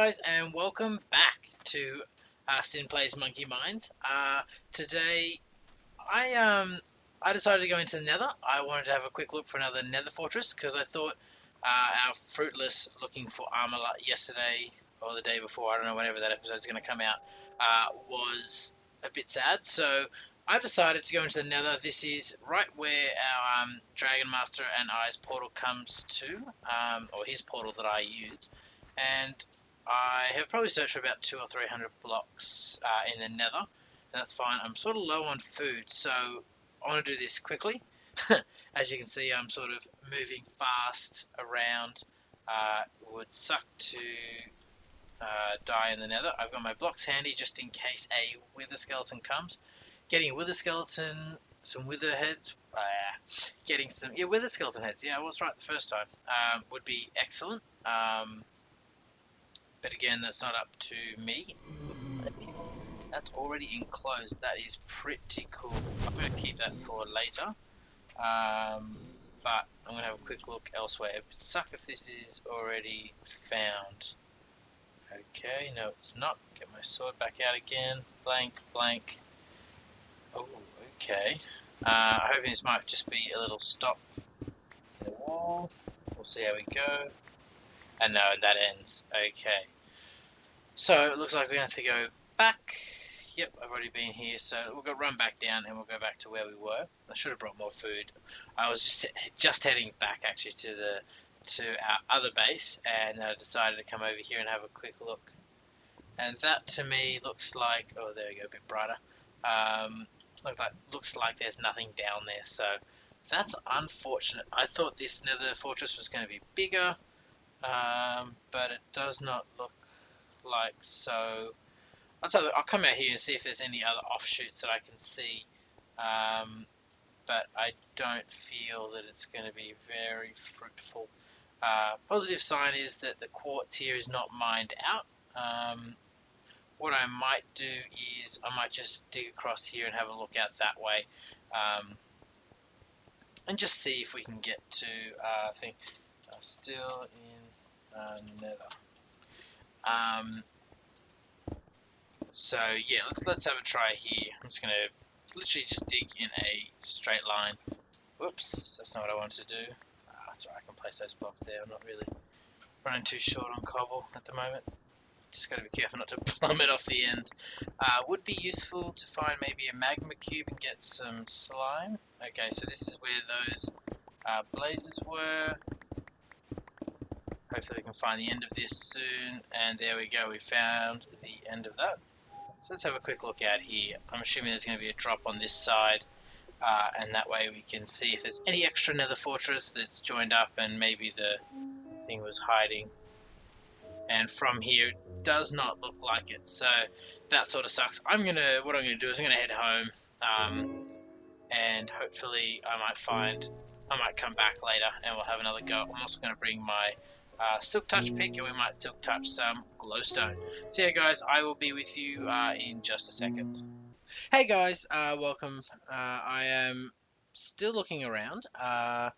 guys, and welcome back to Sin Plays MonkeyMines. Today, I decided to go into the Nether. I wanted to have a quick look for another Nether fortress because I thought our fruitless looking for armor yesterday or the day before, I don't know, whenever that episode is going to come out, was a bit sad. So I decided to go into the Nether. This is right where our Dragon Master and I's portal comes to, or his portal that I use. And I have probably searched for about 200 or 300 blocks in the Nether, and that's fine. I'm sort of low on food, so I want to do this quickly. As you can see, I'm sort of moving fast around. Would suck to die in the Nether. I've got my blocks handy just in case a wither skeleton comes. Getting a wither skeleton, some wither heads, getting some wither skeleton heads. Yeah, I was right the first time. Would be excellent. But again, that's not up to me. That's already enclosed. That is pretty cool. I'm going to keep that for later. But I'm going to have a quick look elsewhere. It would suck if this is already found. Okay, no it's not. Get my sword back out again. Blank, blank. Oh, okay. Hoping this might just be a little stop in the wall. We'll see how we go. And no, that ends. Okay. So it looks like we're going to have to go back. Yep, I've already been here, so we'll go run back down and we'll go back to where we were. I should have brought more food. I was just heading back actually to our other base, and I decided to come over here and have a quick look. And that to me looks like, oh there we go, a bit brighter. Looks like there's nothing down there, so that's unfortunate. I thought this Nether fortress was going to be bigger, but it does not look like so. I'll come out here and see if there's any other offshoots that I can see, but I don't feel that it's going to be very fruitful. Positive sign is that the quartz here is not mined out. What I might do is I might just dig across here and have a look out that way, and just see if we can get to still in Nether. So yeah, let's have a try here. I'm just gonna literally just dig in a straight line. Whoops, that's not what I wanted to do. That's alright, I can place those blocks there. I'm not really running too short on cobble at the moment. Just gotta be careful not to plummet off the end. Would be useful to find maybe a magma cube and get some slime. Okay, so this is where those blazes were. Hopefully we can find the end of this soon. And there we go, we found the end of that. So let's have a quick look out here. I'm assuming there's going to be a drop on this side, and that way we can see if there's any extra Nether fortress that's joined up and maybe the thing was hiding. And from here, it does not look like it, so that sort of sucks. What I'm gonna do is I'm gonna head home, and hopefully I might come back later and we'll have another go. I'm also gonna bring my silk touch pick, and we might silk touch some glowstone. So yeah guys, I will be with you in just a second. Hey guys, welcome. I am still looking around. I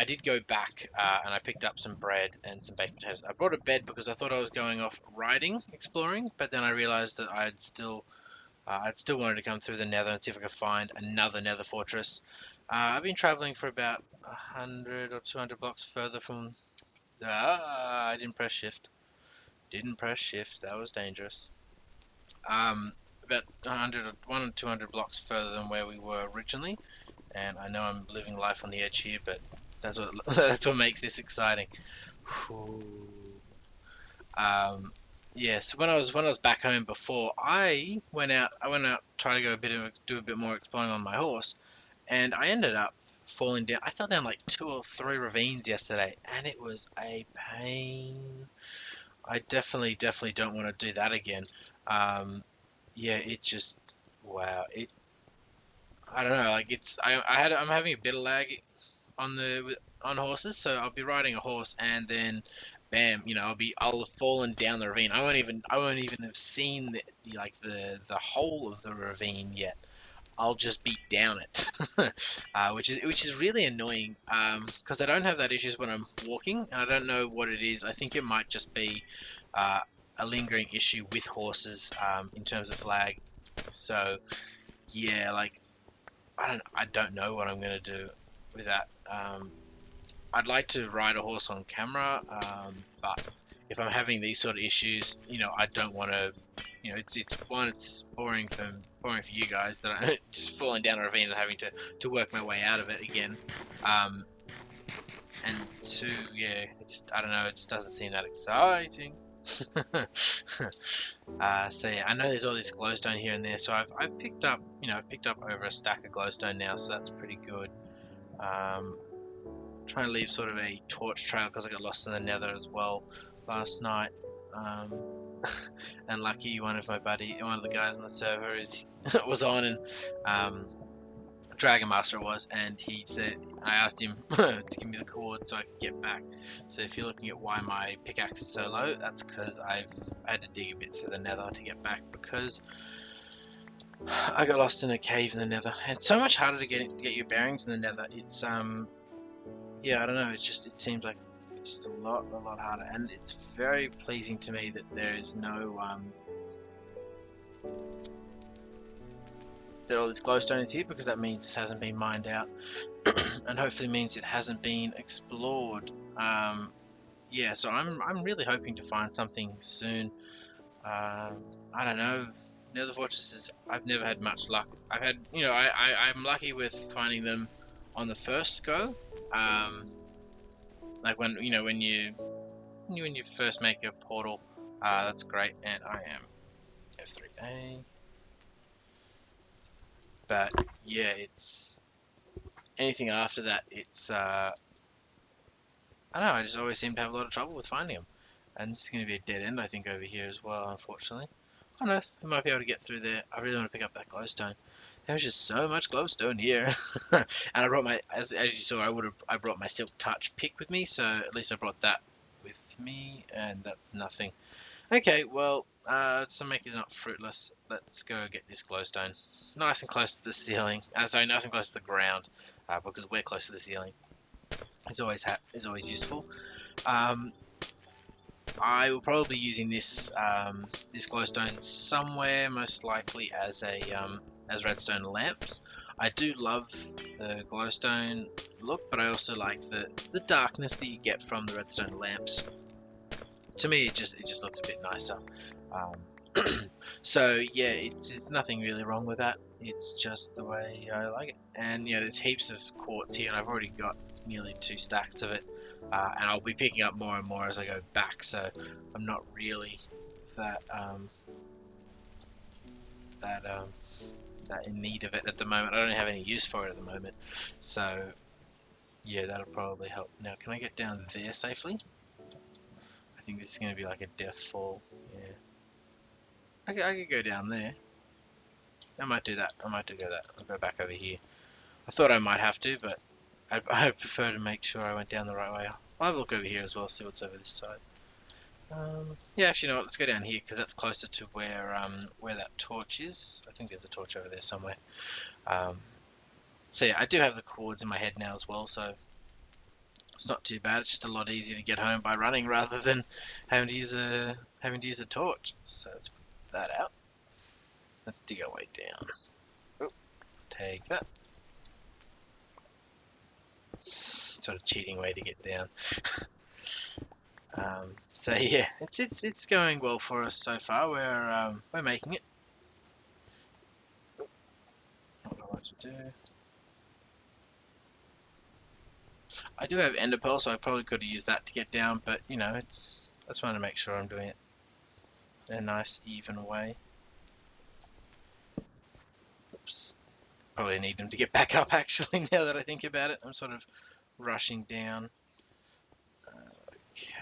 did go back and I picked up some bread and some baked potatoes. I brought a bed because I thought I was going off exploring, but then I realized that I'd still wanted to come through the Nether and see if I could find another Nether fortress. I've been traveling for about 100 or 200 blocks further from. I didn't press shift. That was dangerous. About 100 or 200 blocks further than where we were originally, and I know I'm living life on the edge here, but that's what makes this exciting. Yeah. So when I was back home before, I went out trying to do a bit more exploring on my horse, and I ended up falling down. I fell down like 2 or 3 ravines yesterday, and it was a pain. I definitely don't want to do that again. Yeah, it just, wow. I don't know, like I'm having a bit of lag on horses, so I'll be riding a horse and then bam, I'll have fallen down the ravine. I won't even have seen the whole of the ravine yet. I'll just beat down it, which is really annoying, because I don't have that issues when I'm walking, and I don't know what it is. I think it might just be a lingering issue with horses in terms of lag. So yeah, like I don't know what I'm gonna do with that. I'd like to ride a horse on camera, but if I'm having these sort of issues, I don't want to. It's boring for you guys that I'm just falling down a ravine and having to work my way out of it again. And two, yeah, I don't know, it just doesn't seem that exciting. So yeah, I know there's all this glowstone here and there, so I've picked up over a stack of glowstone now, so that's pretty good. Trying to leave sort of a torch trail because I got lost in the Nether as well last night. And lucky one of the guys on the server was on, and Dragon Master was, and he said, I asked him to give me the cord so I could get back. So if you're looking at why my pickaxe is so low, that's because I had to dig a bit through the Nether to get back, because I got lost in a cave in the Nether. It's so much harder to get your bearings in the Nether. It's yeah, I don't know. It seems like it's just a lot harder, and it's very pleasing to me that there is no that all this glowstone is here, because that means this hasn't been mined out, and hopefully means it hasn't been explored. Yeah, so I'm really hoping to find something soon. I don't know. Nether fortresses, I've never had much luck. I've had, I'm lucky with finding them on the first go. Like when you first make a portal, that's great. And I am F3A. But yeah, it's anything after that. It's I don't know. I just always seem to have a lot of trouble with finding them, and it's going to be a dead end, I think, over here as well. Unfortunately, I don't know. I might be able to get through there. I really want to pick up that glowstone. There's just so much glowstone here, and I brought as you saw, I brought my Silk Touch pick with me, so at least I brought that with me, and that's nothing. Okay, well, to make it not fruitless, let's go get this glowstone. Nice and close to the ceiling. Sorry, nice and close to the ground, because we're close to the ceiling. It's always useful. I will probably be using this glowstone somewhere, most likely as redstone lamps. I do love the glowstone look, but I also like the darkness that you get from the redstone lamps. To me, it just looks a bit nicer. So yeah, it's nothing really wrong with that. It's just the way I like it. And there's heaps of quartz here, and I've already got nearly 2 stacks of it. And I'll be picking up more and more as I go back. So I'm not really that in need of it at the moment. I don't have any use for it at the moment. So yeah, that'll probably help. Now, can I get down there safely? I think this is going to be like a death fall. Yeah. I could go down there. I might do that. I'll go back over here. I thought I might have to, but I prefer to make sure I went down the right way. I'll have a look over here as well, see what's over this side. Yeah, actually, you know what? Let's go down here, because that's closer to where that torch is. I think there's a torch over there somewhere. So yeah, I do have the cords in my head now as well, so it's not too bad. It's just a lot easier to get home by running rather than having to use a torch. So let's put that out. Let's dig our way down. Oh, take that. Sort of cheating way to get down. So yeah, it's going well for us so far. We're making it. Oh, not know what to do. I do have ender pearl, so I probably could have used that to get down, but I just want to make sure I'm doing it in a nice even way. Oops. Probably need them to get back up actually, now that I think about it. I'm sort of rushing down. Okay.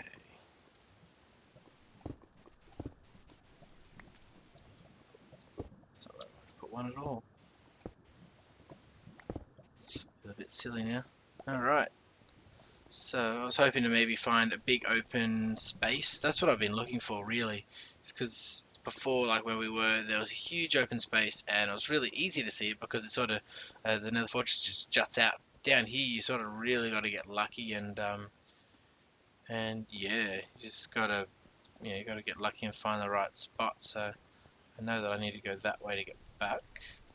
So I'll put one at all. Feel a bit silly now. Alright. So I was hoping to maybe find a big open space. That's what I've been looking for, really. It's because before, like where we were, there was a huge open space, and it was really easy to see it because it sort of the Nether Fortress just juts out. Down here, you sort of really got to get lucky, and yeah, you just gotta you got to get lucky and find the right spot. So I know that I need to go that way to get back.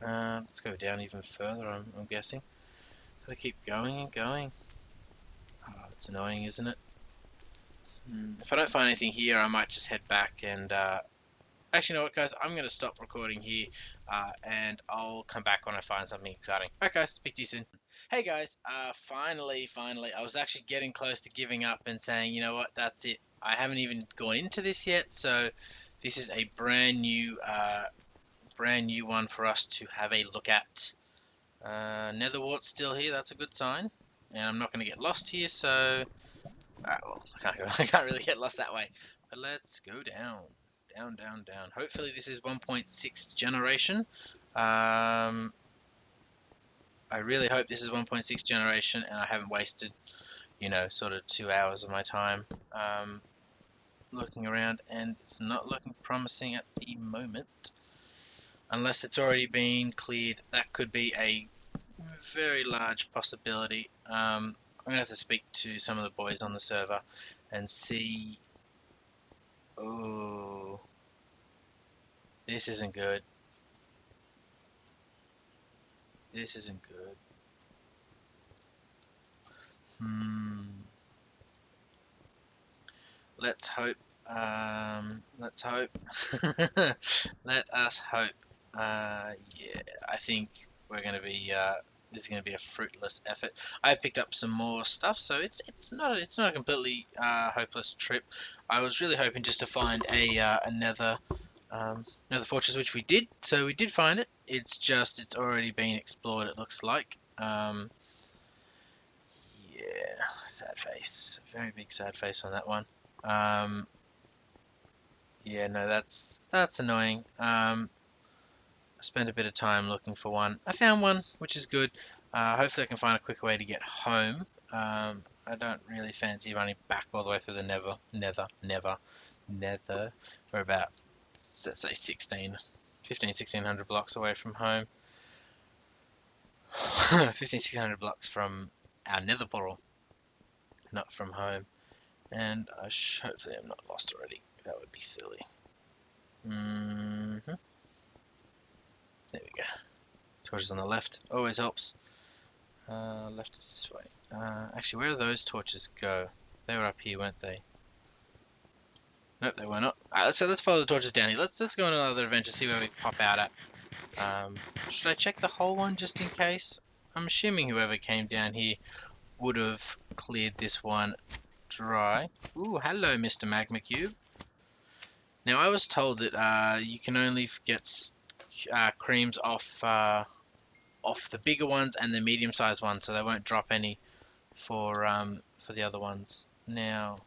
Let's go down even further. I'm guessing. Gotta keep going and going. Oh, it's annoying, isn't it? If I don't find anything here, I might just head back and. Actually, you know what, guys? I'm going to stop recording here, and I'll come back when I find something exciting. Alright, guys. Speak to you soon. Hey, guys. Finally, I was actually getting close to giving up and saying, you know what, that's it. I haven't even gone into this yet, so this is a brand new one for us to have a look at. Netherwart's still here. That's a good sign. And I'm not going to get lost here, so... well, I can't really get lost that way. But let's go down. Down. Hopefully this is 1.6 generation. I really hope this is 1.6 generation and I haven't wasted, sort of 2 hours of my time looking around, and it's not looking promising at the moment. Unless it's already been cleared, that could be a very large possibility. I'm going to have to speak to some of the boys on the server and see... Oh, this isn't good. This isn't good. Let's hope. Let's hope. Let us hope. Yeah, I think we're going to be. This is going to be a fruitless effort. I picked up some more stuff, so it's not a completely hopeless trip. I was really hoping just to find another fortress, which we did. So we did find it. It's already been explored. It looks like. Yeah, sad face. Very big sad face on that one. Yeah, no, that's annoying. I spent a bit of time looking for one. I found one, which is good. Hopefully I can find a quicker way to get home. I don't really fancy running back all the way through the Nether. We're about, let's say, 1600 blocks away from home. 1600 blocks from our Nether portal, not from home. And hopefully I'm not lost already. That would be silly. There we go. Torches on the left always helps. Left is this way. Actually, where do those torches go? They were up here, weren't they? Nope, they were not. So let's follow the torches down here. Let's go on another adventure, see where we pop out at. Should I check the whole one just in case? I'm assuming whoever came down here would have cleared this one dry. Ooh, hello, Mr. Magma Cube. Now, I was told that you can only get creams off the bigger ones and the medium-sized ones, so they won't drop any for the other ones. Now,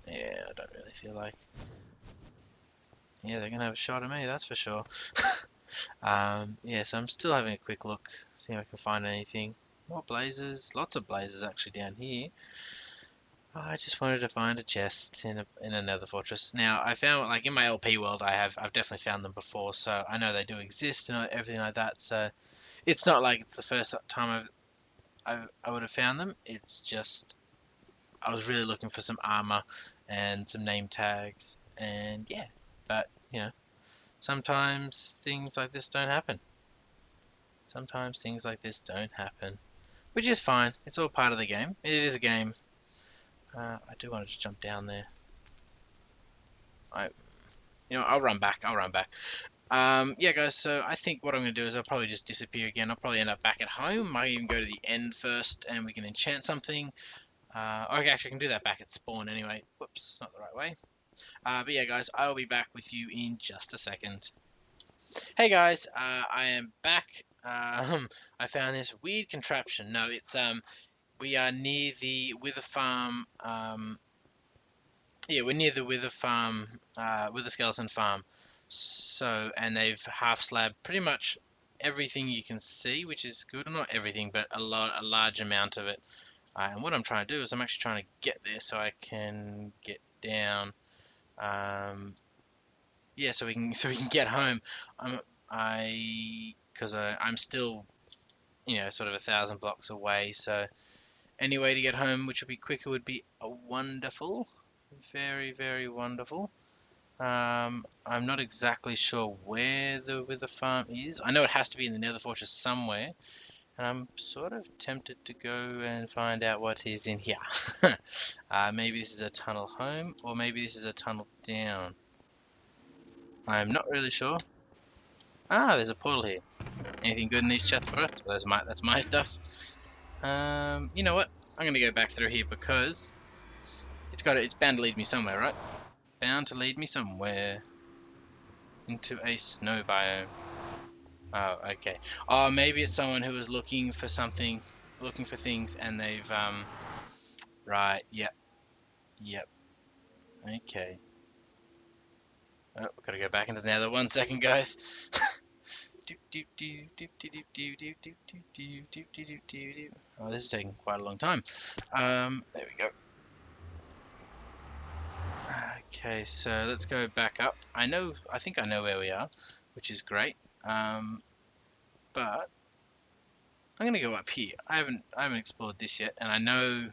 yeah, I don't really feel like... Yeah, they're gonna have a shot at me, that's for sure. Yeah, so I'm still having a quick look, see if I can find anything. More blazes, lots of blazes actually down here. I just wanted to find a chest in another fortress. Now, I found, like, in my LP world, I've definitely found them before, so I know they do exist and everything like that. So it's not like it's the first time I would have found them. It's just I was really looking for some armor and some name tags, and yeah. But sometimes things like this don't happen. Sometimes things like this don't happen, which is fine. It's all part of the game. It is a game. I do want to just jump down there. I'll run back. Yeah, guys, so I think what I'm going to do is I'll probably just disappear again. I'll probably end up back at home. Might even go to the end first and we can enchant something. Okay, actually, I can do that back at spawn anyway. Whoops, not the right way. But yeah, guys, I will be back with you in just a second. Hey, guys, I am back. I found this weird contraption. No, it's... We are near the Wither Farm. Yeah, we're near the Wither Farm, Wither Skeleton Farm. So, and they've half slabbed pretty much everything you can see, which is good. Not everything, but a large amount of it. And what I'm trying to do is I'm actually trying to get there so I can get down. Yeah, so we can get home. Because I'm still, sort of 1,000 blocks away. So. Any way to get home which would be quicker would be wonderful. Very, very wonderful. I'm not exactly sure where the farm is. I know it has to be in the Nether Fortress somewhere, and I'm sort of tempted to go and find out what is in here. Maybe this is a tunnel home, or maybe this is a tunnel down. I'm not really sure. Ah, there's a portal here. Anything good in these chests for us? Well, that's my stuff. You know what? I'm gonna go back through here because it's bound to lead me somewhere, right? Bound to lead me somewhere into a snow biome. Oh, okay. Oh, maybe it's someone who was looking for something, looking for things, and they've right. Yep. Yep. Okay. Oh, we've got to go back into the Nether. 1 second, guys. Oh, this is taking quite a long time. There we go. Okay, so let's go back up. I think I know where we are, which is great. But I'm gonna go up here. I haven't explored this yet, and I know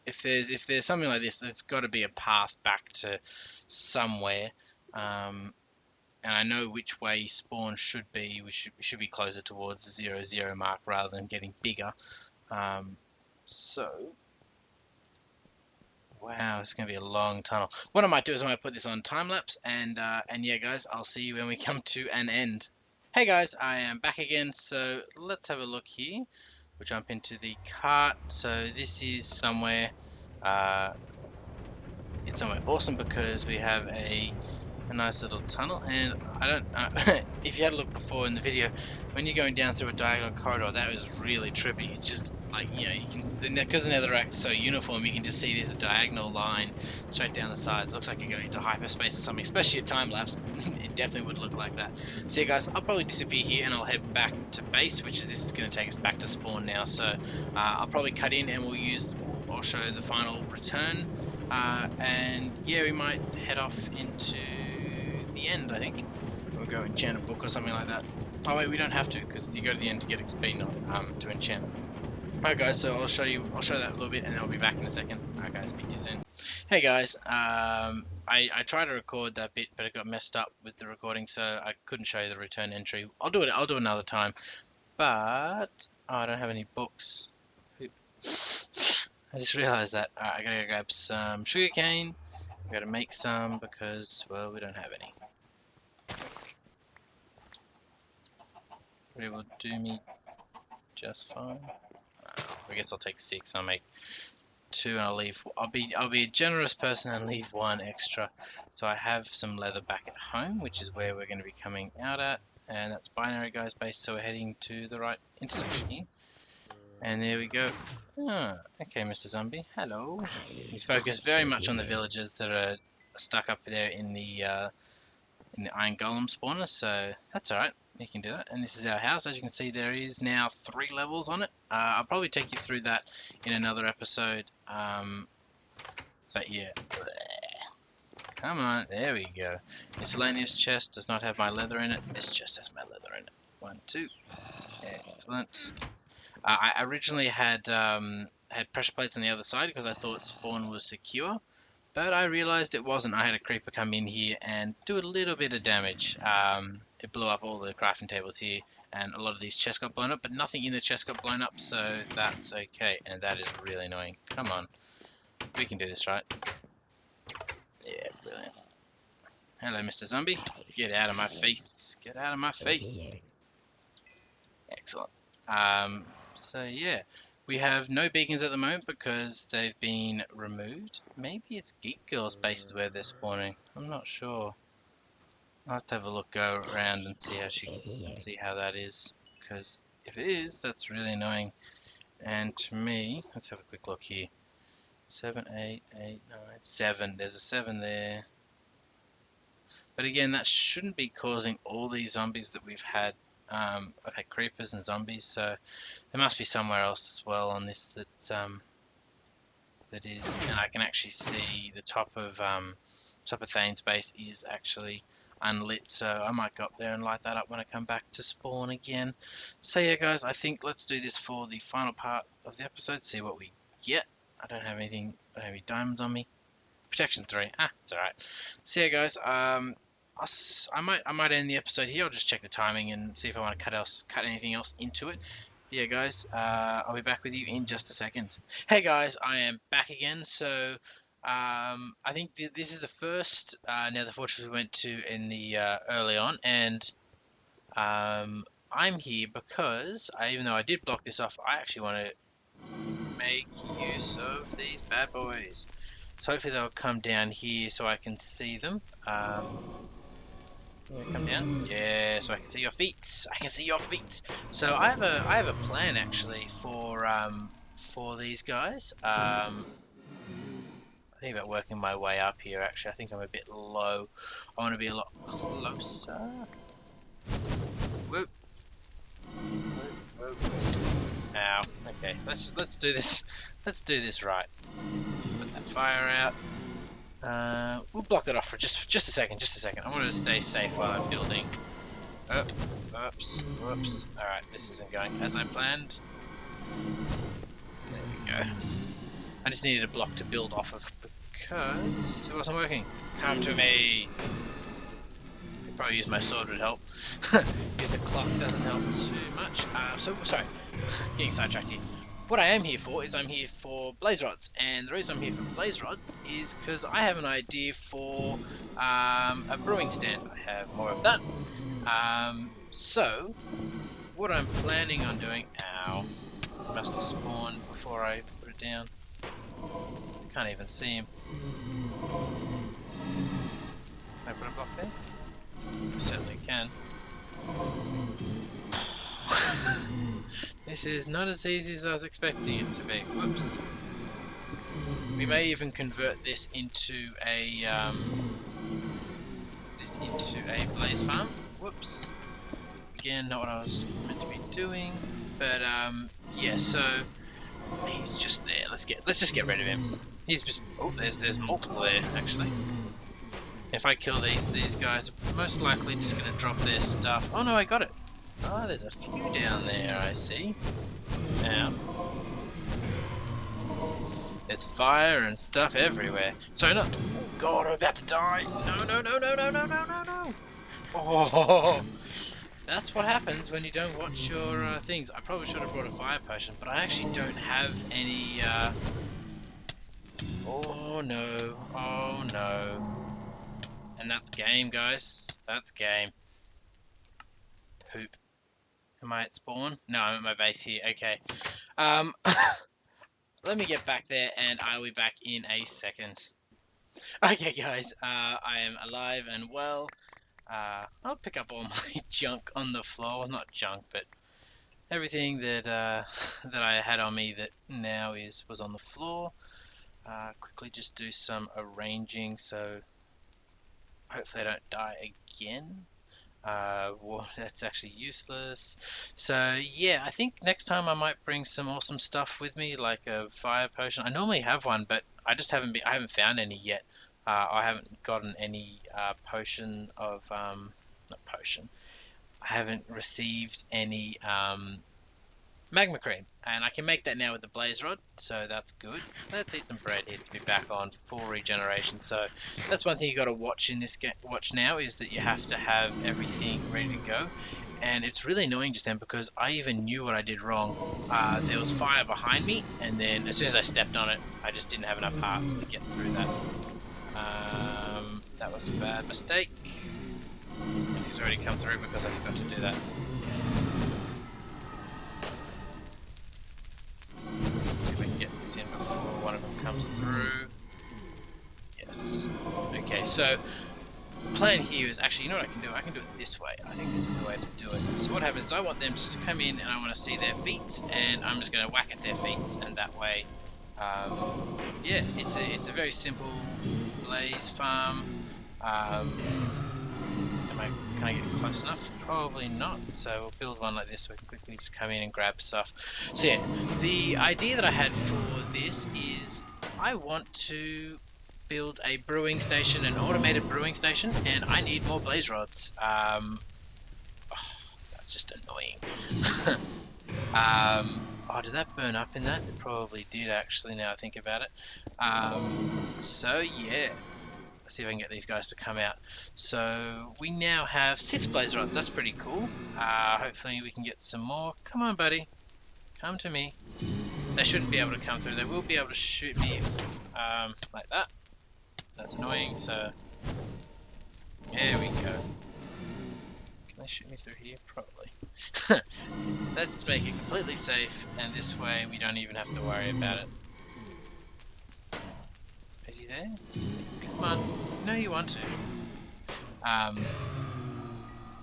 if there's something like this, there's got to be a path back to somewhere. And I know which way spawn should be. We should be closer towards the 0, 0 mark rather than getting bigger. So wow, it's gonna be a long tunnel. What I might do is I might put this on time lapse, and yeah, guys, I'll see you when we come to an end. Hey guys, I am back again. So let's have a look here. We'll jump into the cart. So this is somewhere. Uh, it's somewhere awesome because we have a nice little tunnel, and I don't if you had a look before in the video, when you're going down through a diagonal corridor, that was really trippy. It's just like, you know, you can, because the netherrack's so uniform, you can just see there's a diagonal line straight down the sides. It looks like you're going into hyperspace or something, especially at time lapse. It definitely would look like that. So yeah, guys, I'll probably disappear here and I'll head back to base, which is, this is going to take us back to spawn now. So I'll probably cut in and I'll show the final return, and yeah, we might head off into the end. I think we'll go enchant a book or something like that. Oh wait, we don't have to, because you go to the end to get XP, not to enchant. Alright guys, so I'll show that a little bit, and then I'll be back in a second. Alright guys, speak to you soon. Hey guys, I tried to record that bit, but it got messed up with the recording, so I couldn't show you the return entry. I'll do it another time. But I don't have any books. I just realized that. Alright, I gotta go grab some sugarcane. We gotta make some because, well, we don't have any. But it will do me just fine. I guess I'll take 6. I'll make 2, and I'll leave. I'll be a generous person and leave 1 extra. So I have some leather back at home, which is where we're going to be coming out at, and that's binary, guys, based. So we're heading to the right intersection here, and there we go. Okay, Mr. Zombie. Hello. We focus very much on the villagers that are stuck up there in the Iron Golem spawner, so that's alright. You can do that. And this is our house. As you can see, there is now 3 levels on it. I'll probably take you through that in another episode. But yeah. Come on. There we go. Miscellaneous chest does not have my leather in it. This chest has my leather in it. 1, 2. Excellent. I originally had pressure plates on the other side because I thought spawn was secure. But I realized it wasn't. I had a creeper come in here and do a little bit of damage. It blew up all the crafting tables here, and a lot of these chests got blown up, but nothing in the chest got blown up, so that's okay. And that is really annoying. Come on. We can do this, right? Yeah, brilliant. Hello, Mr. Zombie. Get out of my face. Get out of my face. Excellent. So yeah. We have no beacons at the moment because they've been removed. Maybe it's Geek Girl's base is where they're spawning. I'm not sure. I'll have to have a look, go around and see how that is. Because if it is, that's really annoying. And to me, let's have a quick look here. 7, 8, 8, 9, 7. There's a 7 there. But again, that shouldn't be causing all these zombies that we've had. I've had creepers and zombies, so there must be somewhere else as well on this that is. And I can actually see the top of Thane's base is actually unlit, so I might go up there and light that up when I come back to spawn again. So yeah, guys, I think let's do this for the final part of the episode. See what we get. I don't have anything. I don't have any diamonds on me. Protection 3. It's alright. So yeah, guys, I might end the episode here. I'll just check the timing and see if I want to cut anything else into it. Yeah, guys, I'll be back with you in just a second. Hey, guys, I am back again. So, I think this is the first Nether Fortress we went to in the early on, and I'm here because even though I did block this off, I actually want to make use of these bad boys. So hopefully they'll come down here so I can see them. Come down. Yeah, so I can see your feet. I can see your feet. So I have a plan actually for these guys. I think about working my way up here. Actually, I think I'm a bit low. I want to be a lot closer. Whoop. Whoop. Ow. Okay, let's do this. Let's do this right. Put that fire out. We'll block that off for just a second. I want to stay safe while I'm building. Oops. Whoops. Alright, this isn't going as I planned. There we go. I just needed a block to build off of because it wasn't working. Come to me! Could probably use my sword would help. Use the clock doesn't help too much. Sorry, getting sidetracked here. What I am here for is I'm here for blaze rods, and the reason I'm here for blaze rods is because I have an idea for a brewing stand. I have more of that. So what I'm planning on doing, ow, must have spawned before I put it down. Can't even see him. Can I put a block there? Certainly can. This is not as easy as I was expecting it to be. Whoops. We may even convert this into a blaze farm. Whoops. Again, not what I was meant to be doing. But yeah. So he's just there. Let's just get rid of him. He's just. Oh, there's multiple there actually. If I kill these guys, most likely just gonna drop their stuff. Oh no, I got it. Oh, there's a few down there, I see. Now, there's fire and stuff everywhere. So no, oh god, I'm about to die. No. Oh, that's what happens when you don't watch your things. I probably should have brought a fire potion, but I actually don't have any, oh no. And that's game, guys. That's game. Poop. Am I at spawn? No, I'm at my base here. Okay. Let me get back there and I'll be back in a second. Okay, guys. I am alive and well. I'll pick up all my junk on the floor. Not junk, but everything that that I had on me that now was on the floor. Quickly just do some arranging so hopefully I don't die again. Well, that's actually useless. So yeah, I think next time I might bring some awesome stuff with me, like a fire potion. I normally have one, but I haven't found any yet. I haven't gotten any potion of not potion. I haven't received any magma cream, and I can make that now with the blaze rod, so that's good. Let's eat some bread here to be back on full regeneration. So that's one thing you got to watch in this watch now, is that you have to have everything ready to go. And it's really annoying just then because I even knew what I did wrong. There was fire behind me, and then as soon as I stepped on it, I just didn't have enough parts to get through that. That was a bad mistake. And he's already come through because I forgot to do that. One of them comes through. Yes. Okay, so the plan here is actually, you know what I can do? I can do it this way. I think this is the way to do it. So what happens is I want them just to come in and I want to see their feet, and I'm just going to whack at their feet, and that way, yeah, it's a very simple blaze farm. Can I get close enough? Probably not, so we'll build one like this so we can quickly just come in and grab stuff. So yeah, the idea that I had for this is I want to build a brewing station, an automated brewing station, and I need more blaze rods. Oh, that's just annoying. Oh, did that burn up in that? It probably did actually, now I think about it. So yeah, let's see if I can get these guys to come out. So we now have 6 blaze rods. That's pretty cool. Hopefully we can get some more. Come on, buddy. Come to me. They shouldn't be able to come through. They will be able to shoot me like that. That's annoying. So there we go. Can they shoot me through here? Probably. Let's make it completely safe, and this way we don't even have to worry about it. Is he there? Come on. No, you want to.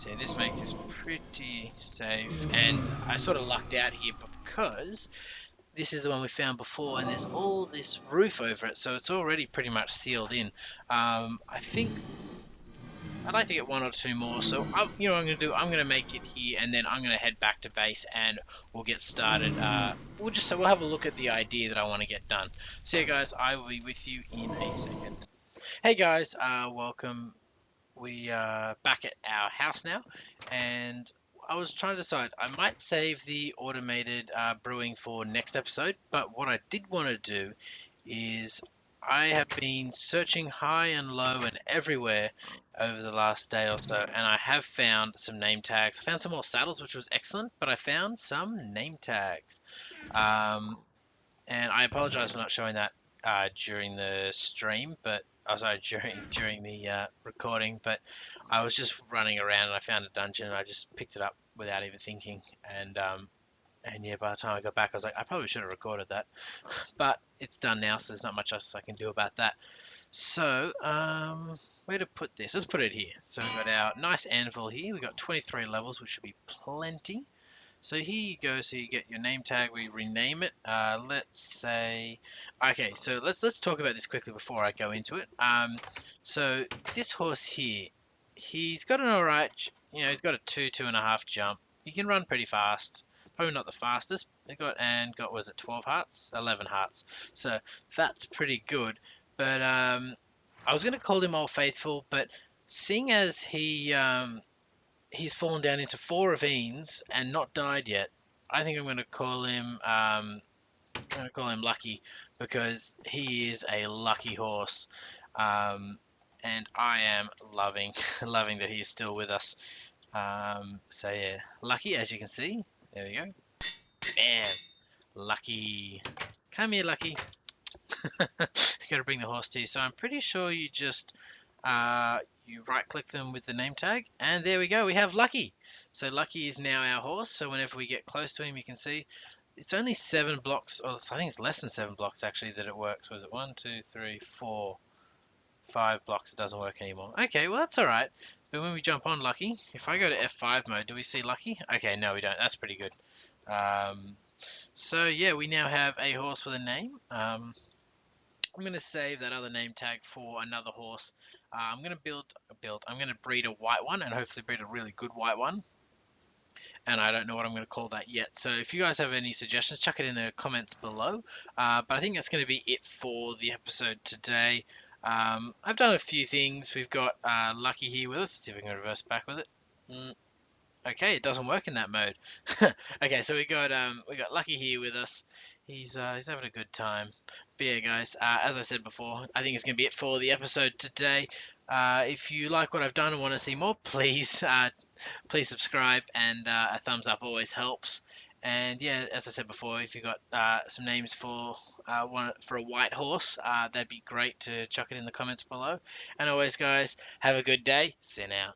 So this makes this pretty safe, and I sort of lucked out here because this is the one we found before, and there's all this roof over it, so it's already pretty much sealed in. I think I'd like to get 1 or 2 more, so you know what I'm going to do? I'm going to make it here, and then I'm going to head back to base, and we'll get started. We'll have a look at the idea that I want to get done. So yeah, guys, I will be with you in a second. Hey guys, welcome. We are back at our house now, and I was trying to decide. I might save the automated brewing for next episode, but what I did want to do is I have been searching high and low and everywhere over the last day or so, and I have found some name tags. I found some more saddles, which was excellent, but I found some name tags. And I apologize for not showing that during the stream, but sorry, during the recording. But I was just running around and I found a dungeon and I just picked it up without even thinking. And yeah, by the time I got back, I was like, I probably should have recorded that, but it's done now, so there's not much else I can do about that. So, where to put this? Let's put it here. So we've got our nice anvil here. We've got 23 levels, which should be plenty. So here you go. So you get your name tag. We rename it. Let's say, okay. So let's talk about this quickly before I go into it. So this horse here, he's got an alright. He's got a 2.5 jump. He can run pretty fast. Probably not the fastest. It got was it 12 hearts? 11 hearts. So that's pretty good. But I was gonna call him Old Faithful, but seeing as he's fallen down into 4 ravines and not died yet, I think I'm going to call him Lucky, because he is a lucky horse, and I am loving loving that he is still with us. So yeah, Lucky, as you can see, there we go. Man, Lucky, come here, Lucky. Got to bring the horse to you. So I'm pretty sure you just you right click them with the name tag, and there we go, we have Lucky. So Lucky is now our horse, so whenever we get close to him, you can see it's only 7 blocks, or I think it's less than 7 blocks actually that it works. Was it 1, 2, 3, 4, 5 blocks it doesn't work anymore? Okay, well that's alright. But when we jump on Lucky, if I go to F5 mode, do we see Lucky? Okay, no we don't. That's pretty good. So yeah, we now have a horse with a name. I'm going to save that other name tag for another horse. I'm going to I'm going to breed a white one, and hopefully breed a really good white one. And I don't know what I'm going to call that yet. So if you guys have any suggestions, chuck it in the comments below. But I think that's going to be it for the episode today. I've done a few things. We've got Lucky here with us. Let's see if we can reverse back with it. Okay, it doesn't work in that mode. Okay, so we got Lucky here with us. He's having a good time. But yeah, guys, as I said before, I think it's going to be it for the episode today. If you like what I've done and want to see more, please subscribe, and a thumbs up always helps. And yeah, as I said before, if you've got some names for a white horse, that'd be great to chuck it in the comments below. And always, guys, have a good day. See you now.